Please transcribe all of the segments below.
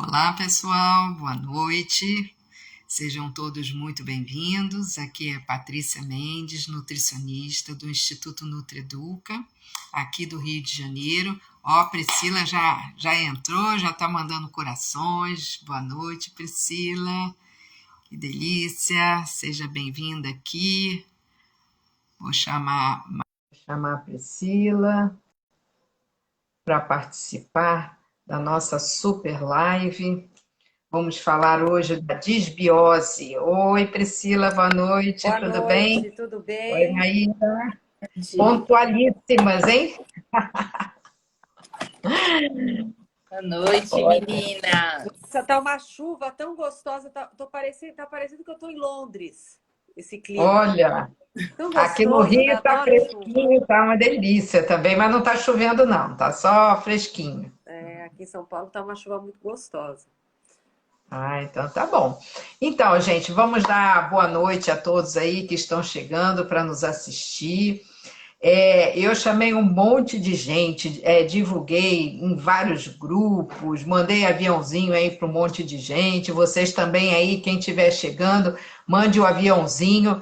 Olá, pessoal, boa noite. Sejam todos muito bem-vindos. Aqui é Patrícia Mendes, nutricionista do Instituto Nutrieduca, aqui do Rio de Janeiro. Ó, Priscila já entrou, já está mandando corações. Boa noite, Priscila. Que delícia. Seja bem-vinda aqui. Vou chamar a Priscila para participar da nossa super live. Vamos falar hoje da disbiose. Oi, Priscila, boa noite, Boa tudo bem? noite, tudo Oi, bem? Maíra. Pontualíssimas, hein? Boa noite, meninas. Nossa, tá uma chuva tão gostosa, tá parecendo que eu tô em Londres, esse clima. Olha, Tão aqui no gostoso, né? Rio tá Adoro chuva. fresquinho, tá uma delícia também, mas não tá chovendo não, tá só fresquinho. Aqui em São Paulo tá uma chuva muito gostosa. Ah, então tá bom. Então, gente, vamos dar boa noite a todos aí que estão chegando para nos assistir. Eu chamei um monte de gente, divulguei em vários grupos, mandei aviãozinho aí para um monte de gente. Vocês também aí, quem estiver chegando, mande o aviãozinho.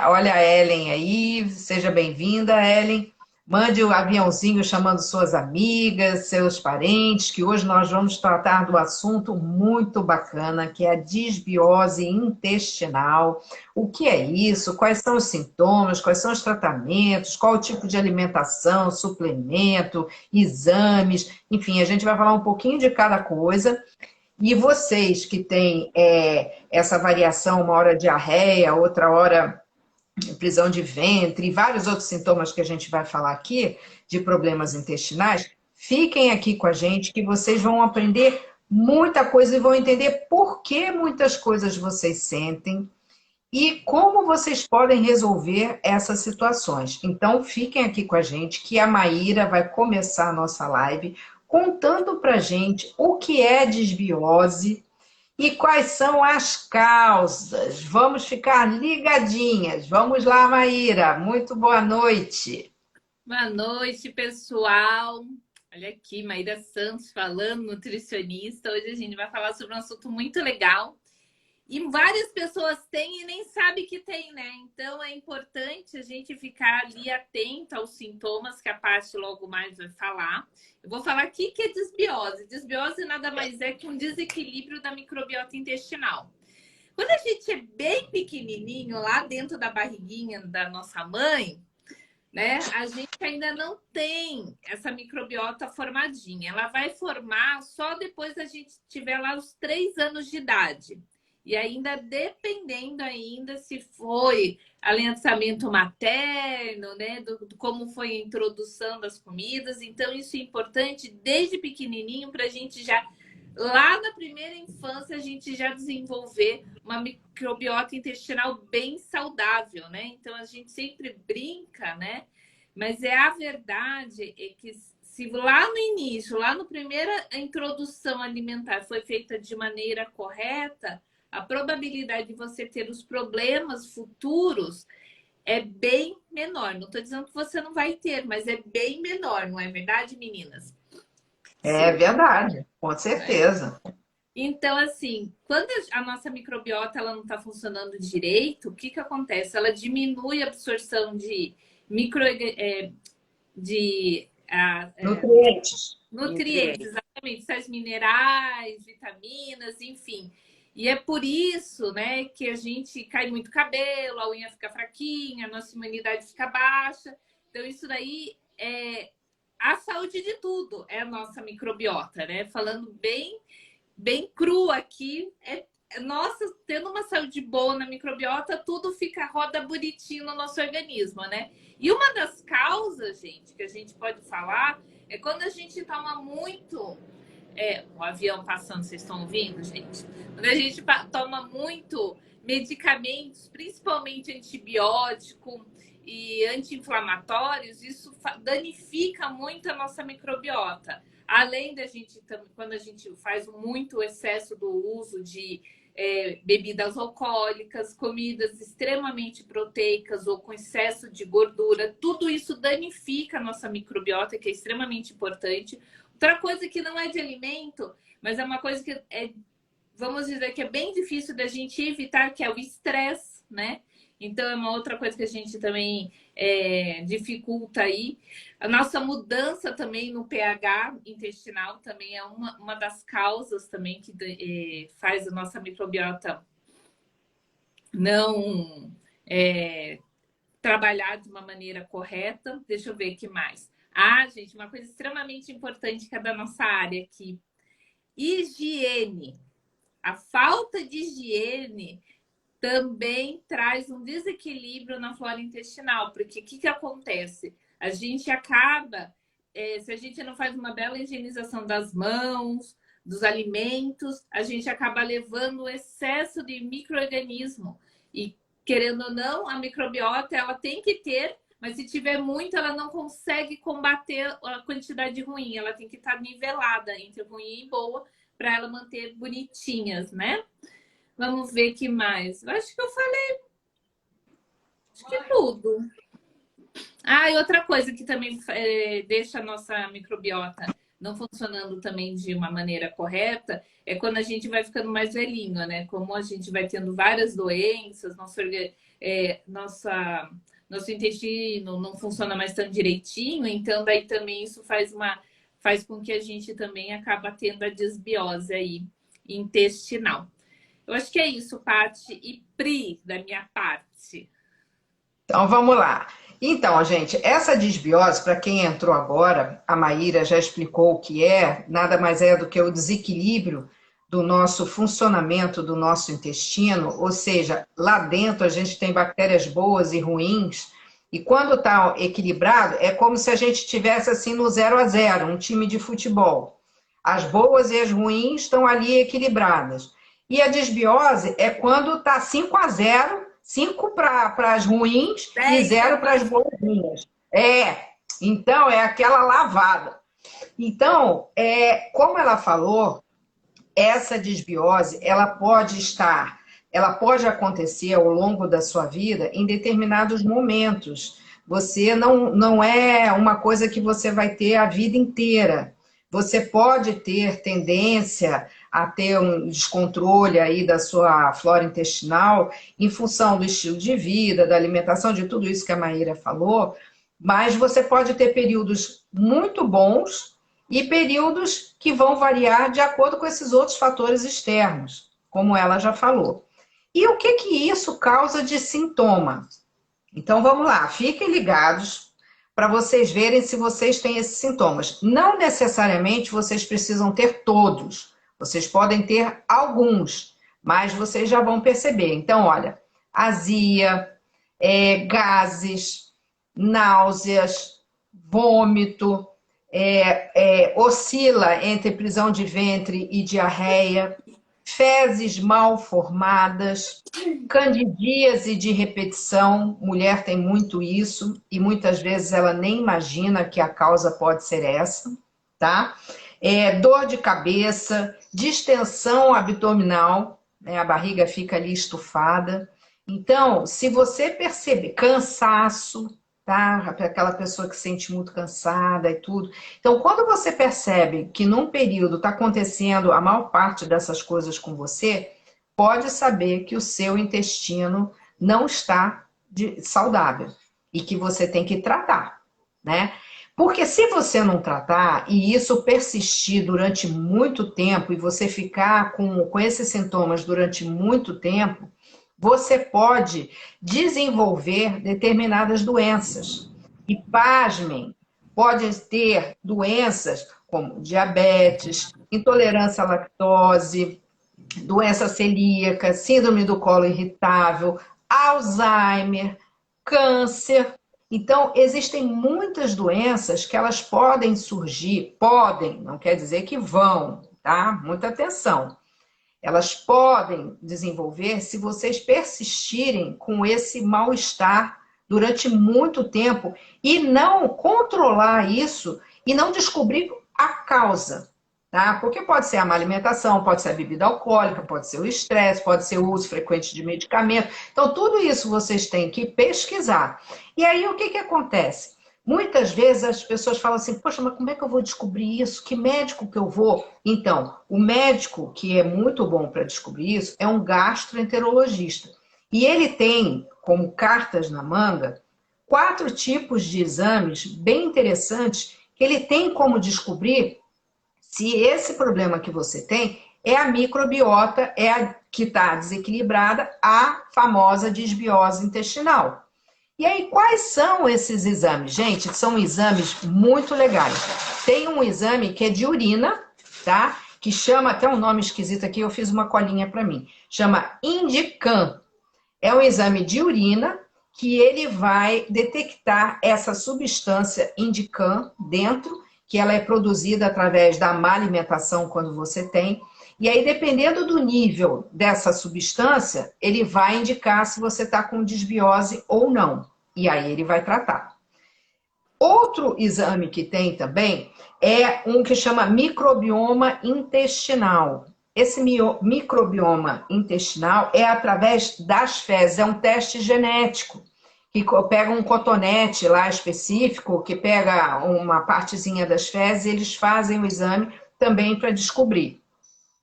Olha a Ellen aí, seja bem-vinda, Ellen. Mande o aviãozinho chamando suas amigas, seus parentes, que hoje nós vamos tratar do assunto muito bacana, que é a disbiose intestinal. O que é isso? Quais são os sintomas? Quais são os tratamentos? Qual o tipo de alimentação, suplemento, exames? Enfim, a gente vai falar um pouquinho de cada coisa. E vocês que têm essa variação, uma hora diarreia, outra hora prisão de ventre e vários outros sintomas que a gente vai falar aqui, de problemas intestinais, fiquem aqui com a gente que vocês vão aprender muita coisa e vão entender por que muitas coisas vocês sentem e como vocês podem resolver essas situações. Então, fiquem aqui com a gente, que a Maíra vai começar a nossa live contando para a gente o que é disbiose e quais são as causas. Vamos ficar ligadinhas. Vamos lá, Maíra. Muito boa noite. Boa noite, pessoal. Olha aqui, Maíra Santos falando, nutricionista. Hoje a gente vai falar sobre um assunto muito legal. E várias pessoas têm e nem sabem que tem, né? Então é importante a gente ficar ali atento aos sintomas que a Paty logo mais vai falar. Eu vou falar aqui que é disbiose. Disbiose nada mais é que um desequilíbrio da microbiota intestinal. Quando a gente é bem pequenininho, lá dentro da barriguinha da nossa mãe, né? A gente ainda não tem essa microbiota formadinha. Ela vai formar só depois da gente tiver lá os 3 anos de idade. E ainda dependendo ainda se foi aleitamento materno, né? Do como foi a introdução das comidas. Então, isso é importante desde pequenininho para a gente já, lá na primeira infância, a gente já desenvolver uma microbiota intestinal bem saudável, né? Então, a gente sempre brinca, né? Mas a verdade é que se lá no início, lá na primeira introdução alimentar foi feita de maneira correta, a probabilidade de você ter os problemas futuros é bem menor. Não estou dizendo que você não vai ter, mas é bem menor, não é verdade, meninas? É verdade, com certeza. Então, assim, quando a nossa microbiota ela não está funcionando direito, o que que acontece? Ela diminui a absorção de nutrientes, exatamente, sais minerais, vitaminas, enfim. E é por isso, né, que a gente cai muito cabelo, a unha fica fraquinha, a nossa imunidade fica baixa. Então, isso daí é a saúde de tudo, é a nossa microbiota, né? Falando bem cru aqui, nossa, tendo uma saúde boa na microbiota, tudo roda bonitinho no nosso organismo, né? E uma das causas, gente, que a gente pode falar é quando a gente toma muito. O avião passando, vocês estão ouvindo, gente? Quando a gente toma muito medicamentos, principalmente antibiótico e anti-inflamatórios, isso danifica muito a nossa microbiota. Além da gente, quando a gente faz muito excesso do uso de bebidas alcoólicas, comidas extremamente proteicas ou com excesso de gordura, tudo isso danifica a nossa microbiota, que é extremamente importante. Outra coisa que não é de alimento, mas é uma coisa que vamos dizer que é bem difícil da gente evitar, que é o estresse, né? Então, é uma outra coisa que a gente também dificulta aí. A nossa mudança também no pH intestinal também é uma das causas também que faz a nossa microbiota não trabalhar de uma maneira correta. Deixa eu ver o que mais. Gente, uma coisa extremamente importante que é da nossa área aqui. Higiene. A falta de higiene também traz um desequilíbrio na flora intestinal, porque o que acontece? A gente acaba, se a gente não faz uma bela higienização das mãos, dos alimentos, a gente acaba levando excesso de micro-organismo. E, querendo ou não, a microbiota ela tem que ter, mas se tiver muito, ela não consegue combater a quantidade ruim, ela tem que estar nivelada entre ruim e boa para ela manter bonitinhas, né? Vamos ver o que mais. Eu acho que eu falei. Acho que tudo. E outra coisa que também deixa a nossa microbiota não funcionando também de uma maneira correta é quando a gente vai ficando mais velhinho, né? Como a gente vai tendo várias doenças, nosso intestino não funciona mais tão direitinho, então daí também isso faz com que a gente também acaba tendo a desbiose aí intestinal. Eu acho que é isso, Paty e Pri, da minha parte. Então, vamos lá. Então, gente, essa desbiose, para quem entrou agora, a Maíra já explicou o que é, nada mais é do que o desequilíbrio do nosso funcionamento do nosso intestino, ou seja, lá dentro a gente tem bactérias boas e ruins, e quando está equilibrado, é como se a gente tivesse assim no 0-0, um time de futebol. As boas e as ruins estão ali equilibradas. E a desbiose é quando está 5-0, 5 para as ruins e 0 para as boazinhas. Então é aquela lavada. Então, como ela falou, essa desbiose, ela pode acontecer ao longo da sua vida em determinados momentos. Você não é uma coisa que você vai ter a vida inteira. Você pode ter tendência a ter um descontrole aí da sua flora intestinal em função do estilo de vida, da alimentação, de tudo isso que a Maíra falou, mas você pode ter períodos muito bons e períodos que vão variar de acordo com esses outros fatores externos, como ela já falou. E o que isso causa de sintoma? Então vamos lá, fiquem ligados para vocês verem se vocês têm esses sintomas. Não necessariamente vocês precisam ter todos. Vocês podem ter alguns, mas vocês já vão perceber. Então, olha, azia, gases, náuseas, vômito, oscila entre prisão de ventre e diarreia, fezes mal formadas, candidíase de repetição, mulher tem muito isso, e muitas vezes ela nem imagina que a causa pode ser essa, tá? Dor de cabeça, distensão abdominal, né? A barriga fica ali estufada. Então, se você perceber cansaço, tá? Aquela pessoa que se sente muito cansada e tudo. Então, quando você percebe que num período está acontecendo a maior parte dessas coisas com você, pode saber que o seu intestino não está saudável e que você tem que tratar, né? Porque se você não tratar e isso persistir durante muito tempo e você ficar com esses sintomas durante muito tempo, você pode desenvolver determinadas doenças. E, pasmem, pode ter doenças como diabetes, intolerância à lactose, doença celíaca, síndrome do colo irritável, Alzheimer, câncer. Então, existem muitas doenças que elas podem surgir, não quer dizer que vão, tá? Muita atenção. Elas podem desenvolver se vocês persistirem com esse mal-estar durante muito tempo e não controlar isso e não descobrir a causa, tá? Porque pode ser a má alimentação, pode ser a bebida alcoólica, pode ser o estresse, pode ser o uso frequente de medicamento. Então, tudo isso vocês têm que pesquisar. E aí, o que acontece? Muitas vezes as pessoas falam assim, poxa, mas como é que eu vou descobrir isso? Que médico que eu vou? Então, o médico que é muito bom para descobrir isso é um gastroenterologista. E ele tem, como cartas na manga, 4 tipos de exames bem interessantes que ele tem como descobrir se esse problema que você tem é a microbiota, é a que está desequilibrada, a famosa disbiose intestinal. E aí, quais são esses exames? Gente, são exames muito legais. Tem um exame que é de urina, tá? Que chama, até um nome esquisito aqui, eu fiz uma colinha para mim. Chama Indican. É um exame de urina que ele vai detectar essa substância Indican dentro, que ela é produzida através da má alimentação quando você tem. E aí, dependendo do nível dessa substância, ele vai indicar se você está com desbiose ou não. E aí ele vai tratar. Outro exame que tem também é um que chama microbioma intestinal. Esse microbioma intestinal é através das fezes, é um teste genético, que pega um cotonete lá específico, que pega uma partezinha das fezes, e eles fazem o exame também para descobrir.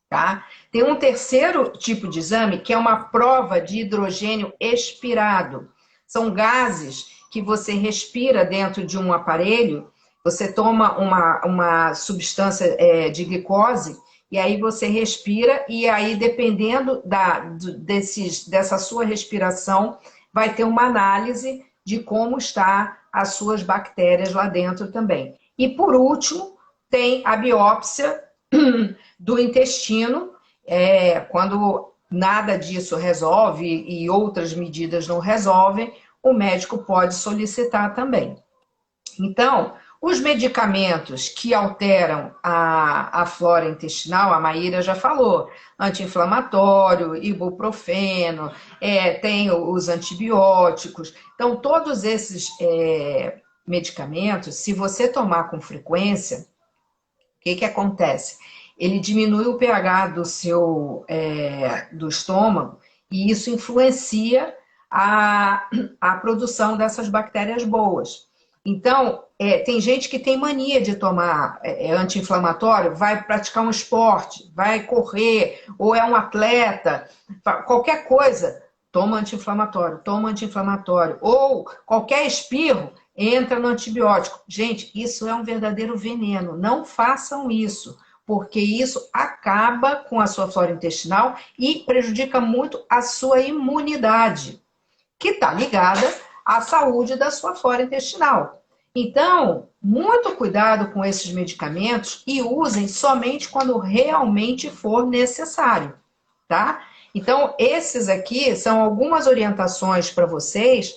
Tá? Tem um terceiro tipo de exame, que é uma prova de hidrogênio expirado. São gases que você respira dentro de um aparelho, você toma uma substância de glicose, e aí você respira, e aí, dependendo dessa sua respiração, vai ter uma análise de como está as suas bactérias lá dentro também. E, por último, tem a biópsia do intestino, quando nada disso resolve e outras medidas não resolvem, o médico pode solicitar também. Então, os medicamentos que alteram a flora intestinal, a Maíra já falou, anti-inflamatório, ibuprofeno, tem os antibióticos. Então, todos esses medicamentos, se você tomar com frequência, o que acontece? Ele diminui o pH do estômago e isso influencia a produção dessas bactérias boas. Então, tem gente que tem mania de tomar anti-inflamatório, vai praticar um esporte, vai correr, ou é um atleta, qualquer coisa, toma anti-inflamatório, ou qualquer espirro, entra no antibiótico. Gente, isso é um verdadeiro veneno. Não façam isso, porque isso acaba com a sua flora intestinal e prejudica muito a sua imunidade, que está ligada à saúde da sua flora intestinal. Então, muito cuidado com esses medicamentos e usem somente quando realmente for necessário, tá? Então, esses aqui são algumas orientações para vocês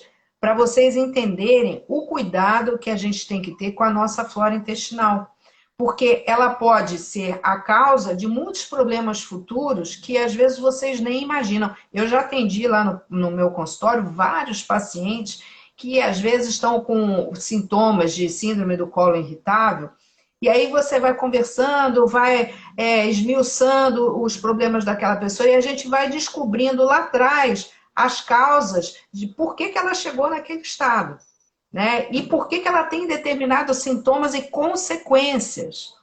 entenderem o cuidado que a gente tem que ter com a nossa flora intestinal. Porque ela pode ser a causa de muitos problemas futuros que às vezes vocês nem imaginam. Eu já atendi lá no meu consultório vários pacientes que às vezes estão com sintomas de síndrome do colo irritável, e aí você vai conversando, vai esmiuçando os problemas daquela pessoa e a gente vai descobrindo lá atrás as causas de por que ela chegou naquele estado, né? E por que ela tem determinados sintomas e consequências.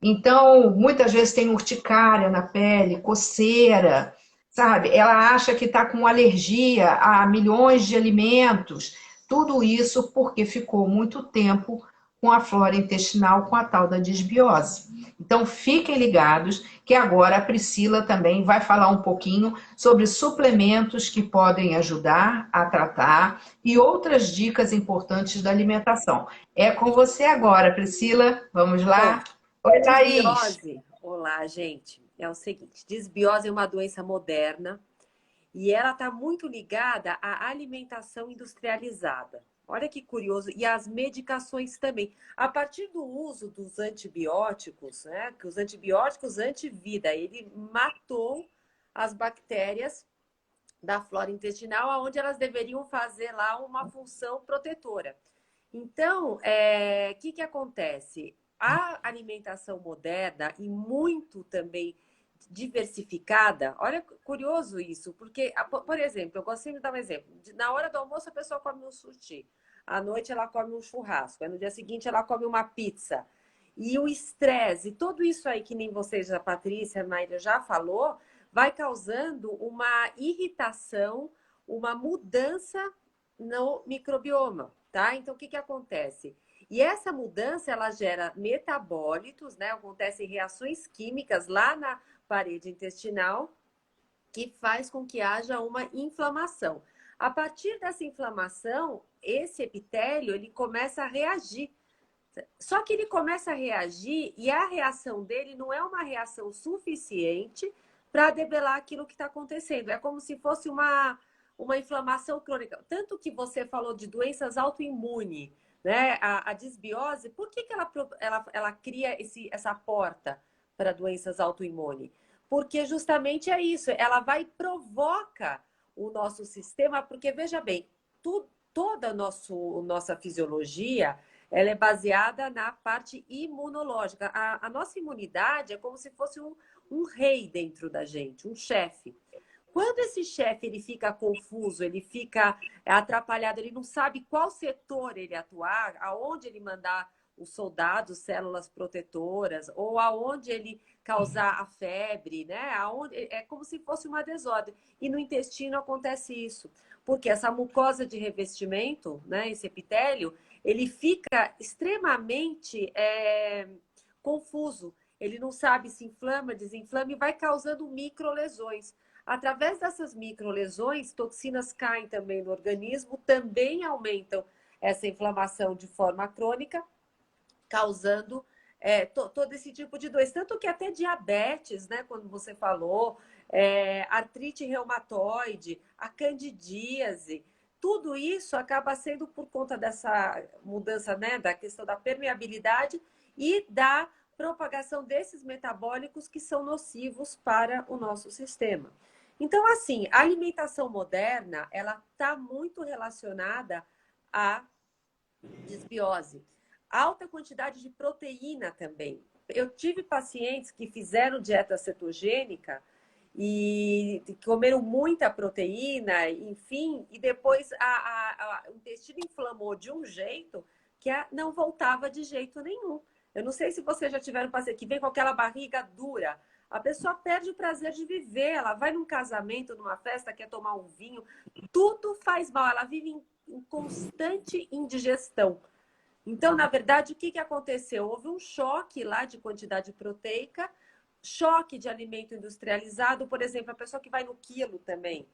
Então, muitas vezes tem urticária na pele, coceira, sabe? Ela acha que está com alergia a milhões de alimentos. Tudo isso porque ficou muito tempo com a flora intestinal, com a tal da disbiose. Então, fiquem ligados que agora a Priscila também vai falar um pouquinho sobre suplementos que podem ajudar a tratar e outras dicas importantes da alimentação. É com você agora, Priscila. Vamos lá? Oi, Thaís. Disbiose. Olá, gente. É o seguinte, disbiose é uma doença moderna e ela está muito ligada à alimentação industrializada. Olha que curioso. E as medicações também. A partir do uso dos antibióticos, né? Que os antibióticos antivida, ele matou as bactérias da flora intestinal, onde elas deveriam fazer lá uma função protetora. Então, o que acontece? A alimentação moderna e muito também diversificada, olha, curioso isso, porque, por exemplo, eu gosto sempre de dar um exemplo. Na hora do almoço, a pessoa come um sushi. à noite ela come um churrasco, aí no dia seguinte ela come uma pizza. E o estresse, tudo isso aí que nem vocês, a Patrícia, a Maíra já falou, vai causando uma irritação, uma mudança no microbioma, tá? Então, o que que acontece? E essa mudança, ela gera metabólitos, né? Acontecem reações químicas lá na parede intestinal, que faz com que haja uma inflamação. A partir dessa inflamação, esse epitélio, ele começa a reagir. Só que ele começa a reagir e a reação dele não é uma reação suficiente para debelar aquilo que está acontecendo. É como se fosse uma inflamação crônica. Tanto que você falou de doenças autoimunes, né? A disbiose, por que, que ela cria essa porta para doenças autoimunes? Porque justamente é isso, ela vai e provoca o nosso sistema, porque veja bem, toda a nossa fisiologia ela é baseada na parte imunológica. A nossa imunidade é como se fosse um rei dentro da gente, um chefe. Quando esse chefe ele fica confuso, ele fica atrapalhado, ele não sabe qual setor ele atuar, aonde ele mandar os soldados, células protetoras, ou aonde ele causar a febre, né? Aonde, é como se fosse uma desordem. E no intestino acontece isso, porque essa mucosa de revestimento, né, esse epitélio, ele fica extremamente confuso. Ele não sabe se inflama, desinflama e vai causando microlesões. Através dessas microlesões, toxinas caem também no organismo, também aumentam essa inflamação de forma crônica, causando todo esse tipo de doença. Tanto que até diabetes, né, quando você falou, artrite reumatoide, a candidíase, tudo isso acaba sendo por conta dessa mudança, né, da questão da permeabilidade e da propagação desses metabólicos que são nocivos para o nosso sistema. Então, assim, a alimentação moderna, ela está muito relacionada à disbiose. Alta quantidade de proteína também. Eu tive pacientes que fizeram dieta cetogênica e comeram muita proteína, enfim, e depois o intestino inflamou de um jeito que não voltava de jeito nenhum. Eu não sei se vocês já tiveram paciente que vem com aquela barriga dura. A pessoa perde o prazer de viver. Ela vai num casamento, numa festa, quer tomar um vinho, tudo faz mal. Ela vive em constante indigestão. Então, na verdade, o que aconteceu? Houve um choque lá de quantidade proteica, choque de alimento industrializado, por exemplo, a pessoa que vai no quilo também,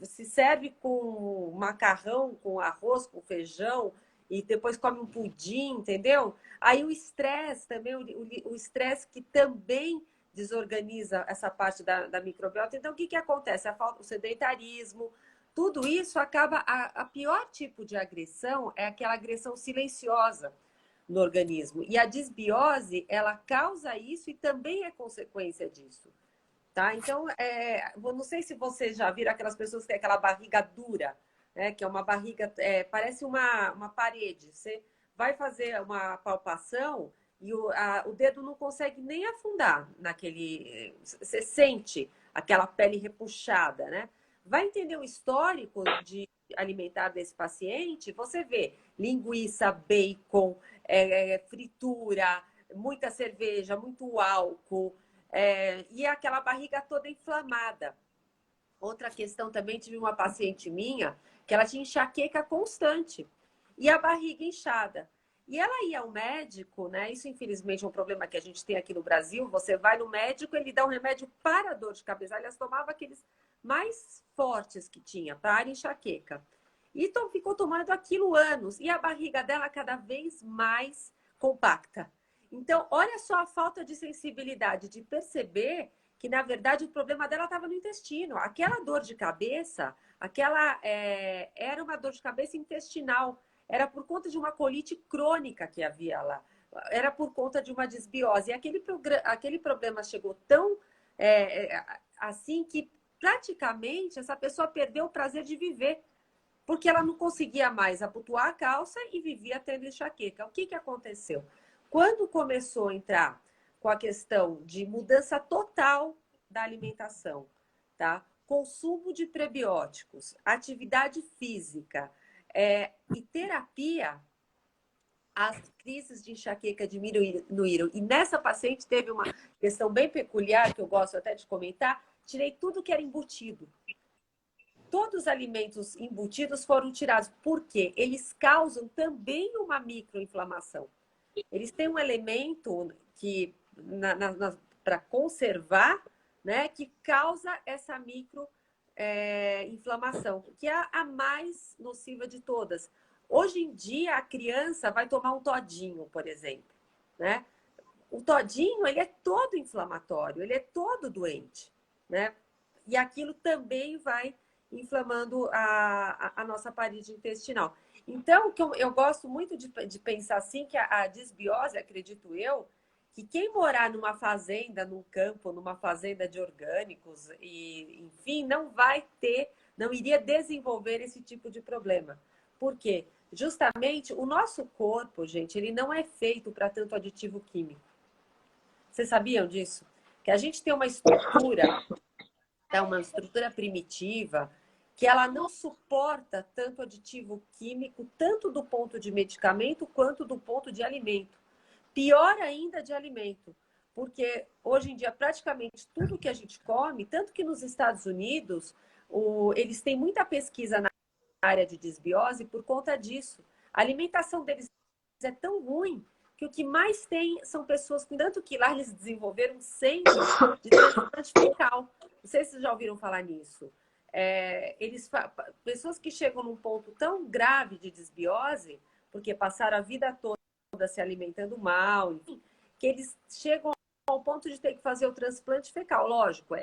se serve com macarrão, com arroz, com feijão, e depois come um pudim, entendeu? Aí o estresse também, o estresse que também desorganiza essa parte da microbiota. Então, o que acontece? O sedentarismo, tudo isso acaba... A pior tipo de agressão é aquela agressão silenciosa no organismo. E a disbiose, ela causa isso e também é consequência disso. Tá? Então, não sei se vocês já viram aquelas pessoas que têm aquela barriga dura, né? Que é uma barriga, parece uma parede. Você vai fazer uma palpação e o dedo não consegue nem afundar naquele... Você sente aquela pele repuxada, né? Vai entender o histórico de alimentar desse paciente, você vê linguiça, bacon, fritura, muita cerveja, muito álcool, e aquela barriga toda inflamada. Outra questão também, tive uma paciente minha que ela tinha enxaqueca constante e a barriga inchada. E ela ia ao médico, né? Isso infelizmente é um problema que a gente tem aqui no Brasil. Você vai no médico, ele dá um remédio para dor de cabeça. Elas tomavam aqueles mais fortes que tinha para enxaqueca. E então ficou tomando aquilo anos. E a barriga dela cada vez mais compacta. Então, olha só a falta de sensibilidade de perceber que, na verdade, o problema dela estava no intestino. Aquela dor de cabeça, era uma dor de cabeça intestinal. Era por conta de uma colite crônica que havia lá. Era por conta de uma disbiose. E aquele problema chegou tão assim que praticamente essa pessoa perdeu o prazer de viver. Porque ela não conseguia mais abotoar a calça e vivia tendo enxaqueca. O que aconteceu? Quando começou a entrar com a questão de mudança total da alimentação, tá? Consumo de prebióticos, atividade física, E terapia, as crises de enxaqueca diminuíram. E nessa paciente teve uma questão bem peculiar, que eu gosto até de comentar, tirei tudo que era embutido. Todos os alimentos embutidos foram tirados. Por quê? Eles causam também uma microinflamação. Eles têm um elemento que, para conservar, né, que causa essa microinflamação, que é a mais nociva de todas. Hoje em dia, a criança vai tomar um todinho, por exemplo, né? O todinho, ele é todo inflamatório, ele é todo doente, né? E aquilo também vai inflamando a nossa parede intestinal. Então, eu gosto muito de pensar assim, que a disbiose, acredito eu, que quem morar numa fazenda, num campo, numa fazenda de orgânicos, e enfim, não iria desenvolver esse tipo de problema. Por quê? Justamente o nosso corpo, gente, ele não é feito para tanto aditivo químico. Vocês sabiam disso? Que a gente tem uma estrutura primitiva, que ela não suporta tanto aditivo químico, tanto do ponto de medicamento quanto do ponto de alimento. Pior ainda de alimento, porque hoje em dia praticamente tudo que a gente come, tanto que nos Estados Unidos, eles têm muita pesquisa na área de disbiose por conta disso. A alimentação deles é tão ruim que o que mais tem são pessoas com tanto que lá eles desenvolveram um centro de transplante fecal. Não sei se vocês já ouviram falar nisso. Pessoas que chegam num ponto tão grave de disbiose, porque passaram a vida toda se alimentando mal, enfim, que eles chegam ao ponto de ter que fazer o transplante fecal. Lógico,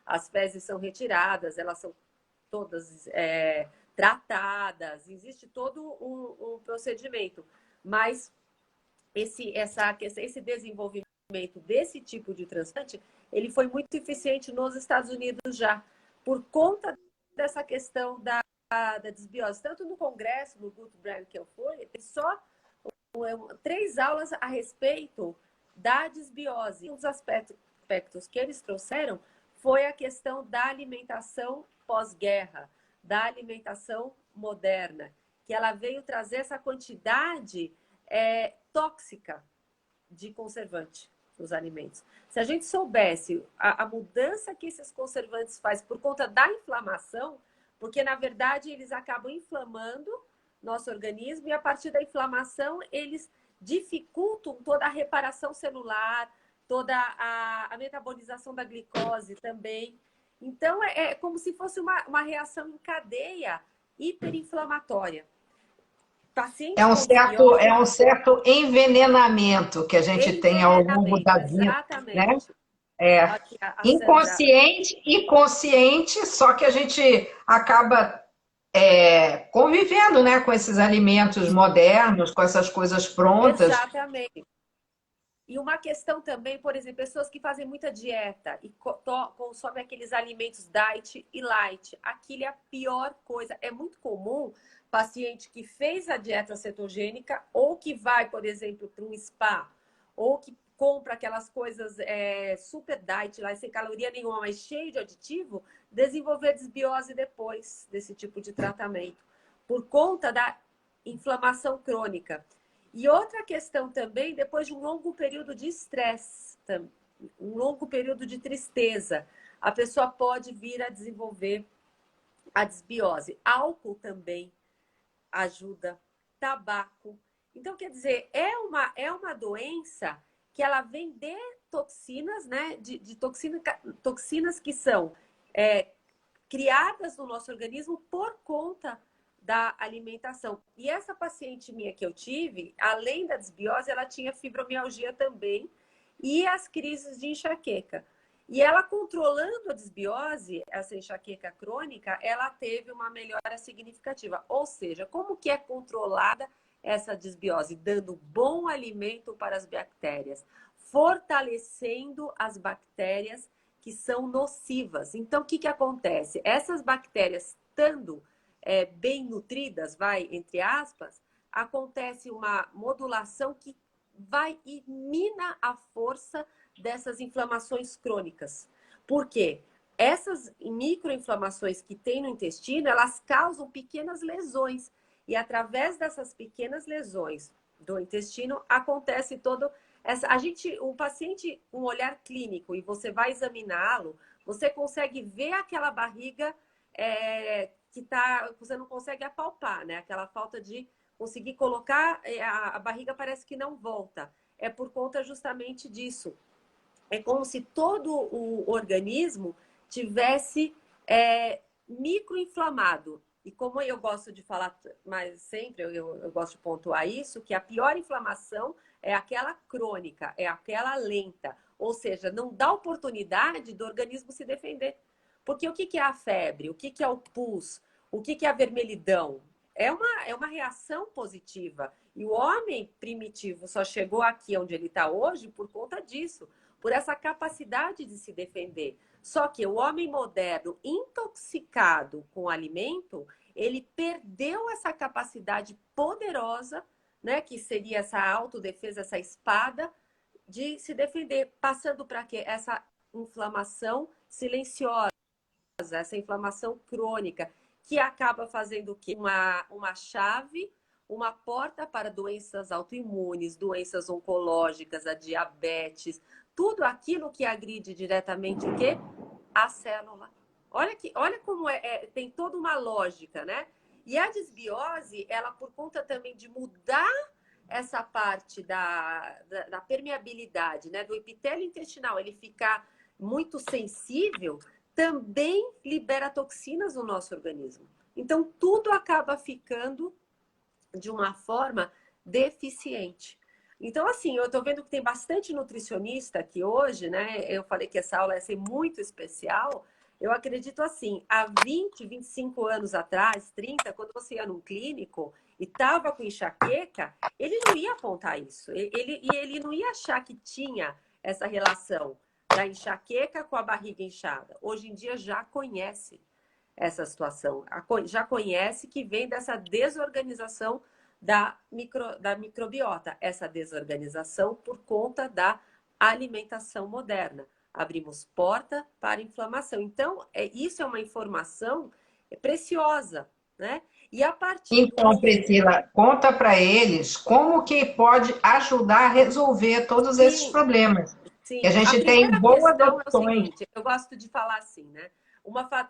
as fezes são retiradas, elas são todas tratadas, existe todo um procedimento. Mas esse desenvolvimento desse tipo de transplante, ele foi muito eficiente nos Estados Unidos já, por conta dessa questão da disbiose. Tanto no congresso, no Gutbrand que eu fui, tem só 3 aulas a respeito da disbiose. Um dos aspectos que eles trouxeram foi a questão da alimentação pós-guerra, da alimentação moderna, que ela veio trazer essa quantidade tóxica de conservante nos alimentos. Se a gente soubesse a mudança que esses conservantes fazem por conta da inflamação, porque na verdade eles acabam inflamando nosso organismo e a partir da inflamação eles dificultam toda a reparação celular, toda a metabolização da glicose também. Então é como se fosse uma reação em cadeia hiperinflamatória. É um certo envenenamento que a gente tem ao longo da vida, exatamente. né? Inconsciente e consciente, só que a gente acaba convivendo, né, com esses alimentos modernos, com essas coisas prontas. Exatamente. E uma questão também, por exemplo, pessoas que fazem muita dieta e consomem aqueles alimentos diet e light. Aquilo é a pior coisa. É muito comum paciente que fez a dieta cetogênica ou que vai, por exemplo, para um spa ou que compra aquelas coisas super diet lá, sem caloria nenhuma, mas cheio de aditivo, desenvolver desbiose depois desse tipo de tratamento, por conta da inflamação crônica. E outra questão também, depois de um longo período de estresse, um longo período de tristeza, a pessoa pode vir a desenvolver a desbiose. Álcool também ajuda, tabaco. Então, quer dizer, é uma doença que ela vem de toxinas, né? De toxinas que são criadas no nosso organismo por conta da alimentação. E essa paciente minha que eu tive, além da desbiose, ela tinha fibromialgia também e as crises de enxaqueca. E ela controlando a desbiose, essa enxaqueca crônica, ela teve uma melhora significativa. Ou seja, como que é controlada essa desbiose? Dando bom alimento para as bactérias, fortalecendo as bactérias que são nocivas. Então, o que acontece? Essas bactérias, estando bem nutridas, entre aspas, acontece uma modulação que vai e mina a força dessas inflamações crônicas. Por quê? Essas microinflamações que tem no intestino, elas causam pequenas lesões. E através dessas pequenas lesões do intestino, acontece todo essa. O paciente, um olhar clínico, e você vai examiná-lo, você consegue ver aquela barriga que você não consegue apalpar, né? Aquela falta de conseguir colocar, a barriga parece que não volta. É por conta justamente disso. É como se todo o organismo tivesse microinflamado. E como eu gosto de falar, mas sempre eu gosto de pontuar isso, que a pior inflamação é aquela crônica, é aquela lenta. Ou seja, não dá oportunidade do organismo se defender. Porque o que é a febre? O que é o pus? O que é a vermelhidão? É uma reação positiva. E o homem primitivo só chegou aqui onde ele está hoje por conta disso, por essa capacidade de se defender. Só que o homem moderno, intoxicado com alimento, ele perdeu essa capacidade poderosa, né, que seria essa autodefesa, essa espada, de se defender, passando para quê? Essa inflamação silenciosa, essa inflamação crônica, que acaba fazendo o quê? Uma chave, uma porta para doenças autoimunes, doenças oncológicas, a diabetes, tudo aquilo que agride diretamente o quê? A célula. Olha como tem toda uma lógica, né? E a desbiose, ela por conta também de mudar essa parte da permeabilidade, né? Do epitélio intestinal, ele ficar muito sensível, também libera toxinas no nosso organismo. Então, tudo acaba ficando de uma forma deficiente. Então, assim, eu tô vendo que tem bastante nutricionista aqui hoje, né? Eu falei que essa aula ia ser muito especial. Eu acredito assim, há 20, 25 anos atrás, 30, quando você ia num clínico e tava com enxaqueca, ele não ia apontar isso. Ele não ia achar que tinha essa relação da enxaqueca com a barriga inchada. Hoje em dia já conhece essa situação, já conhece que vem dessa desorganização da microbiota, essa desorganização por conta da alimentação moderna. Abrimos porta para inflamação. Então, isso é uma informação preciosa, né? E a partir Então, Priscila, conta para eles como que pode ajudar a resolver todos esses sim, problemas. sim. Que a A gente tem primeira boas questão é o opções. seguinte, eu gosto de falar assim, né?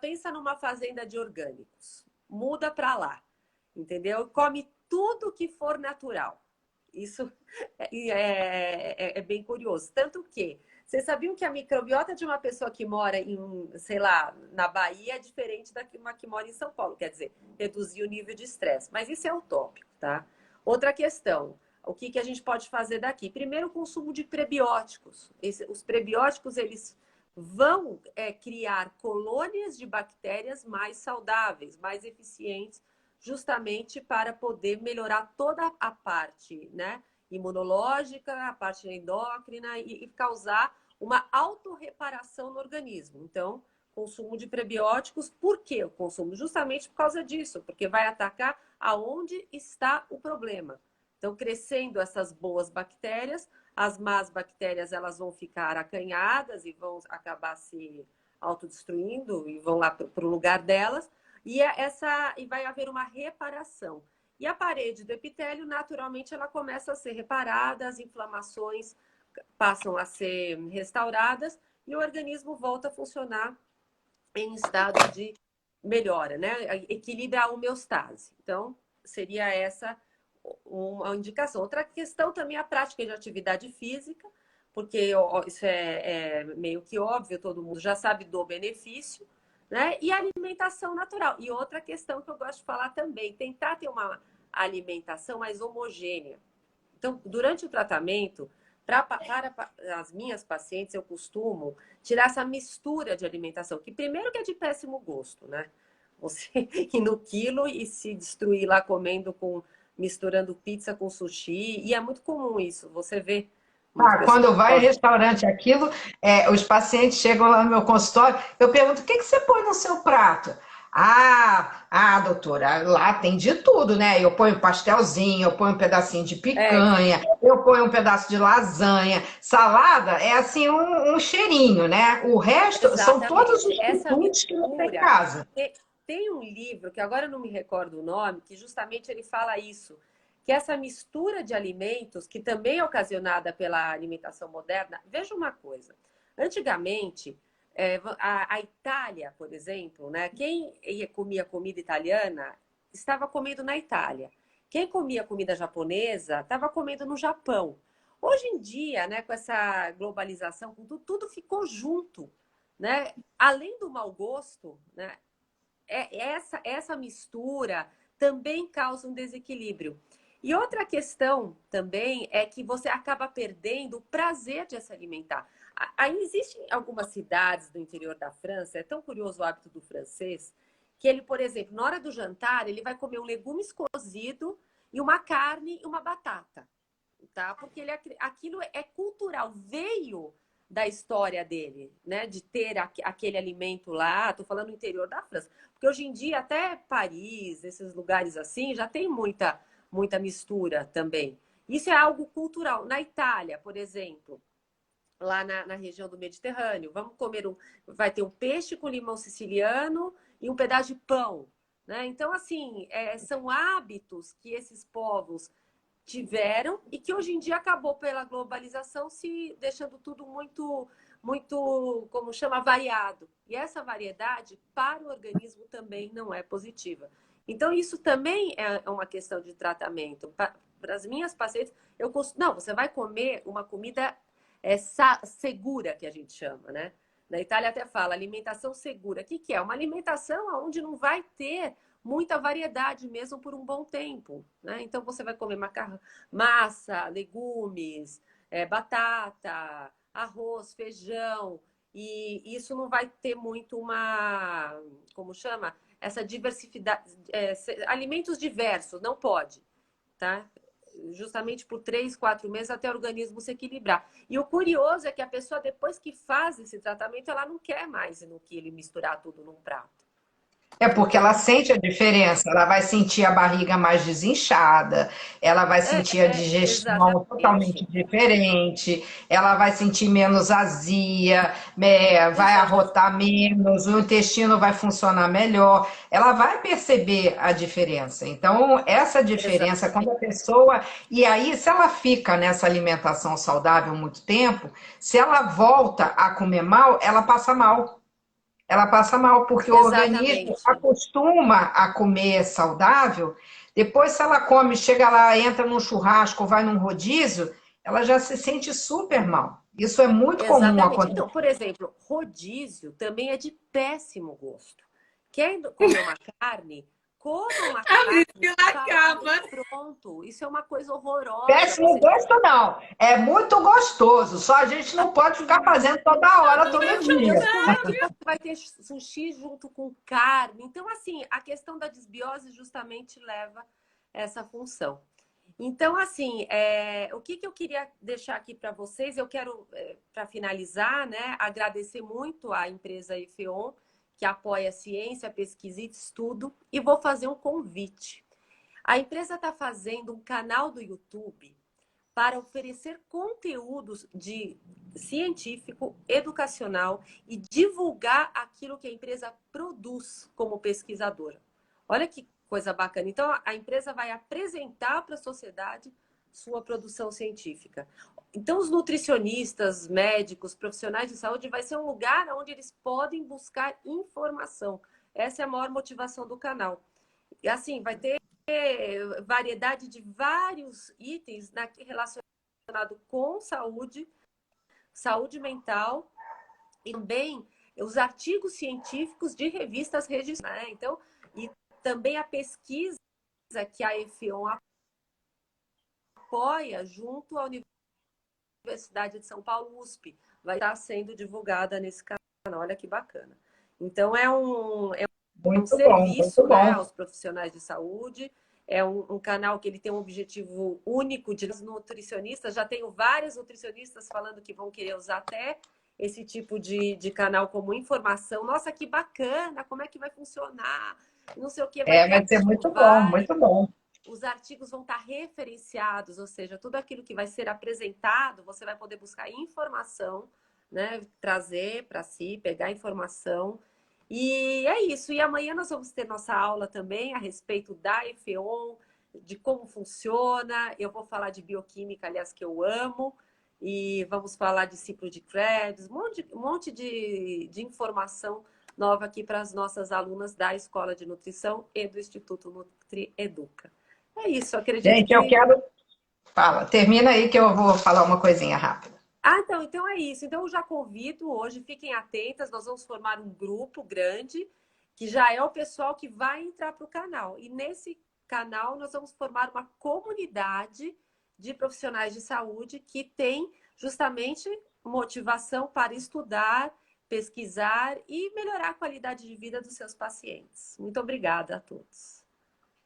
Pensa numa fazenda de orgânicos. Muda para lá, entendeu? Come tudo que for natural. Isso é bem curioso. Tanto que, vocês sabiam que a microbiota de uma pessoa que mora sei lá, na Bahia é diferente da uma que mora em São Paulo. Quer dizer, reduzir o nível de estresse. Mas isso é utópico, tá? Outra questão. O que a gente pode fazer daqui? Primeiro, o consumo de prebióticos. Os prebióticos, eles vão criar colônias de bactérias mais saudáveis, mais eficientes, justamente para poder melhorar toda a parte, né, imunológica, a parte endócrina e causar uma autorreparação no organismo. Então, consumo de prebióticos, por que o consumo? Justamente por causa disso, porque vai atacar aonde está o problema. Então, crescendo essas boas bactérias, as más bactérias elas vão ficar acanhadas e vão acabar se autodestruindo e vão lá para o lugar delas. E vai haver uma reparação. E a parede do epitélio, naturalmente, ela começa a ser reparada, as inflamações passam a ser restauradas e o organismo volta a funcionar em estado de melhora, né? Equilibra a homeostase. Então, seria essa uma indicação. Outra questão também é a prática de atividade física, porque isso é meio que óbvio, todo mundo já sabe do benefício, né? E alimentação natural. E outra questão que eu gosto de falar também, tentar ter uma alimentação mais homogênea. Então, durante o tratamento, para as minhas pacientes, eu costumo tirar essa mistura de alimentação, que primeiro que é de péssimo gosto, né? Você ir no quilo e se destruir lá misturando pizza com sushi, e é muito comum isso, você vê muitas pessoas. Quando vai em restaurante aquilo, os pacientes chegam lá no meu consultório, eu pergunto, o que que você põe no seu prato? Doutora, lá tem de tudo, né? Eu ponho pastelzinho, eu ponho um pedacinho de É, picanha, eu ponho um pedaço de lasanha. Salada é assim um cheirinho, né? O resto são todos exatamente. os Essa quitutes que você tem em mistura. casa. Tem um livro, que agora eu não me recordo o nome, que justamente ele fala isso, que essa mistura de alimentos, que também é ocasionada pela alimentação moderna, veja uma coisa. Antigamente, a Itália, por exemplo, né? Quem comia comida italiana estava comendo na Itália. Quem comia comida japonesa estava comendo no Japão. Hoje em dia, né, com essa globalização, tudo ficou junto, né? Além do mau gosto, né? Essa mistura também causa um desequilíbrio. E outra questão também é que você acaba perdendo o prazer de se alimentar. Aí existem algumas cidades do interior da França, é tão curioso o hábito do francês, que ele, por exemplo, na hora do jantar, ele vai comer um legumes cozido e uma carne e uma batata, tá? Porque aquilo é cultural, veio da história dele, né? De ter aquele alimento lá, tô falando no interior da França. Porque hoje em dia, até Paris, esses lugares assim, já tem muita mistura também. Isso é algo cultural. Na Itália, por exemplo, lá na região do Mediterrâneo, vai ter um peixe com limão siciliano e um pedaço de pão, né? Então, assim, são hábitos que esses povos tiveram e que hoje em dia acabou pela globalização se deixando tudo muito, como chama, variado. E essa variedade para o organismo também não é positiva. Então, isso também é uma questão de tratamento. Para as minhas pacientes, não, você vai comer uma comida segura, que a gente chama, né? Na Itália até fala alimentação segura. O que é? Uma alimentação onde não vai ter muita variedade mesmo por um bom tempo, né? Então você vai comer massa, legumes, batata, arroz, feijão, e isso não vai ter muito como chama? Essa diversidade, alimentos diversos, não pode, tá? Justamente por 3, 4 meses até o organismo se equilibrar. E o curioso é que a pessoa, depois que faz esse tratamento, ela não quer mais no que ele misturar tudo num prato. É porque ela Então, sente a diferença, ela vai sentir a barriga mais desinchada, ela vai sentir a digestão totalmente exatamente. diferente, ela vai sentir menos azia, vai Exatamente. arrotar menos, o intestino vai funcionar melhor, ela vai perceber a diferença. Então, essa diferença, quando a pessoa. E aí, se ela fica nessa alimentação saudável muito tempo, se ela volta a comer mal, ela passa mal. Ela passa mal, porque o organismo Exatamente. acostuma a comer saudável. Depois, se ela come, chega lá, entra num churrasco, vai num rodízio, ela já se sente super mal. Isso é muito comum Exatamente. acontecer. Então, por exemplo, rodízio também é de péssimo gosto. Quer comer uma carne? Coma uma A carne Priscila falada acaba. e pronto. Isso é uma coisa horrorosa. Péssimo gosto, não. É muito gostoso. Só a gente não pode ficar fazendo toda hora, todo Eu dia. como que vai ter sushi junto com carne. Então, assim, a questão da desbiose justamente leva essa função. Então, assim, o que eu queria deixar aqui para vocês, eu quero, para finalizar, né, agradecer muito à empresa Efeon, que apoia a ciência, pesquisa e estudo, e vou fazer um convite. A empresa está fazendo um canal do YouTube para oferecer conteúdos de científico, educacional e divulgar aquilo que a empresa produz como pesquisadora. Olha que coisa bacana. Então, a empresa vai apresentar para a sociedade sua produção científica. Então, os nutricionistas, médicos, profissionais de saúde vai ser um lugar onde eles podem buscar informação. Essa é a maior motivação do canal. E assim, vai ter variedade de vários itens relacionado com saúde, saúde mental e também os artigos científicos de revistas registradas, né? Então, e também a pesquisa que a EFION apoia junto à Universidade de São Paulo, USP, vai estar sendo divulgada nesse canal. Olha que bacana. Então, é um Muito bom, serviço, muito né, bom. aos profissionais de saúde. É um canal que ele tem um objetivo único de nutricionistas. Já tenho vários nutricionistas falando que vão querer usar até esse tipo de canal como informação. Nossa, que bacana, como é que vai funcionar? Não sei o que, vai ter Vai ser artigo, muito bom, vai. muito bom. Os artigos vão estar referenciados, ou seja, tudo aquilo que vai ser apresentado, você vai poder buscar informação, né? Trazer para si, pegar informação. E é isso. E amanhã nós vamos ter nossa aula também a respeito da EFEON, de como funciona. Eu vou falar de bioquímica, aliás, que eu amo. E vamos falar de ciclo de Krebs, um monte de informação nova aqui para as nossas alunas da Escola de Nutrição e do Instituto NutriEduca. É isso, acredito Gente, eu que... quero... Fala, termina aí que eu vou falar uma coisinha rápida. Ah, então é isso. Então eu já convido hoje, fiquem atentas, nós vamos formar um grupo grande, que já é o pessoal que vai entrar para o canal. E nesse canal nós vamos formar uma comunidade de profissionais de saúde que tem justamente motivação para estudar, pesquisar e melhorar a qualidade de vida dos seus pacientes. Muito obrigada a todos.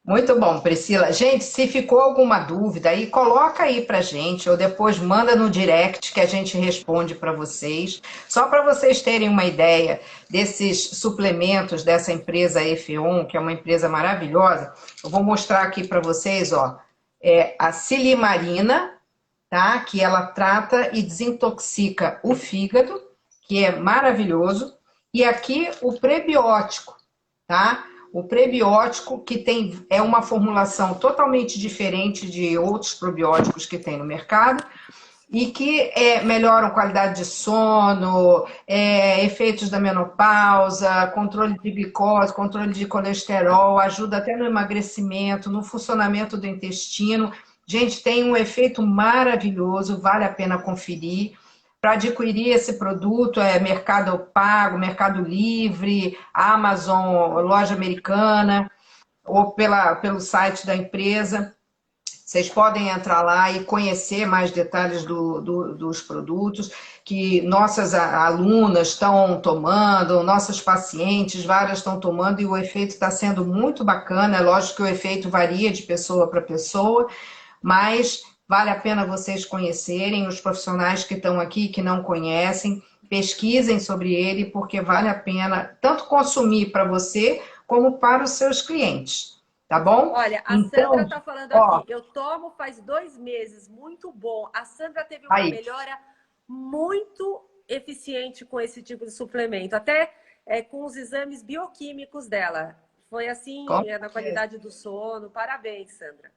Muito bom, Priscila. Gente, se ficou alguma dúvida aí, coloca aí pra gente, ou depois manda no direct que a gente responde para vocês. Só para vocês terem uma ideia desses suplementos dessa empresa Efeon, que é uma empresa maravilhosa, eu vou mostrar aqui para vocês, ó, a silimarina, tá? Que ela trata e desintoxica o fígado, que é maravilhoso, e aqui o prebiótico, tá? O prebiótico que é uma formulação totalmente diferente de outros probióticos que tem no mercado e que melhoram qualidade de sono, efeitos da menopausa, controle de glicose, controle de colesterol, ajuda até no emagrecimento, no funcionamento do intestino. Gente, tem um efeito maravilhoso, vale a pena conferir. Para adquirir esse produto, Mercado Pago, Mercado Livre, Amazon, loja americana, ou pelo site da empresa. Vocês podem entrar lá e conhecer mais detalhes dos produtos que nossas alunas estão tomando, nossas pacientes, várias estão tomando, e o efeito está sendo muito bacana. É lógico que o efeito varia de pessoa para pessoa, mas vale a pena vocês conhecerem, os profissionais que estão aqui, que não conhecem, pesquisem sobre ele, porque vale a pena tanto consumir para você, como para os seus clientes, tá bom? Olha, a Então, Sandra está falando aqui, eu tomo faz 2 meses, muito bom. A Sandra teve uma melhora muito eficiente com esse tipo de suplemento, até com os exames bioquímicos dela. Foi assim, na qualidade do sono. Parabéns, Sandra.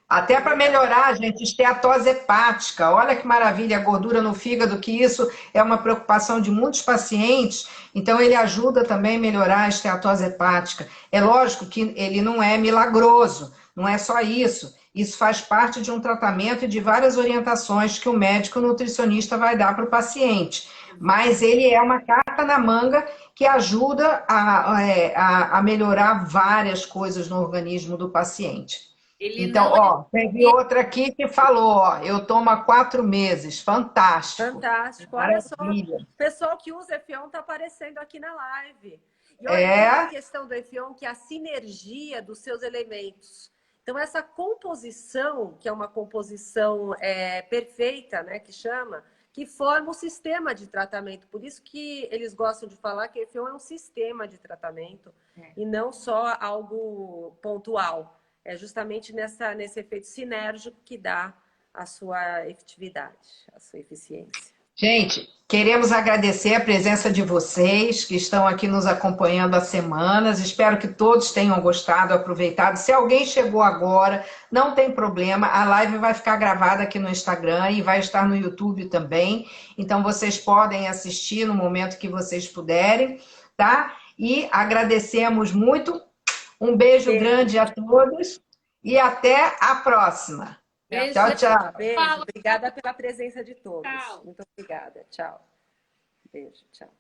Até para melhorar, gente, esteatose hepática. Olha que maravilha, a gordura no fígado, que isso é uma preocupação de muitos pacientes. Então, ele ajuda também a melhorar a esteatose hepática. É lógico que ele não é milagroso, não é só isso. Isso faz parte de um tratamento e de várias orientações que o médico nutricionista vai dar para o paciente. Mas ele é uma carta na manga que ajuda a melhorar várias coisas no organismo do paciente. Então, teve outra aqui que falou, eu tomo há 4 meses, fantástico. Fantástico, olha só, o pessoal que usa Efeon está aparecendo aqui na live. E olha, tem uma questão do Efeon que é a sinergia dos seus elementos. Então, essa composição, que é uma composição perfeita, né, que forma um sistema de tratamento. Por isso que eles gostam de falar que Efeon é um sistema de tratamento e não só algo pontual. É justamente nesse efeito sinérgico que dá a sua efetividade, a sua eficiência. Gente, queremos agradecer a presença de vocês que estão aqui nos acompanhando há semanas. Espero que todos tenham gostado, aproveitado. Se alguém chegou agora, não tem problema. A live vai ficar gravada aqui no Instagram e vai estar no YouTube também. Então, vocês podem assistir no momento que vocês puderem, tá? E agradecemos muito. Um beijo grande a todos e até a próxima. Beijo. Tchau, tchau. Beijo. Obrigada pela presença de todos. Tchau. Muito obrigada. Tchau. Beijo. Tchau.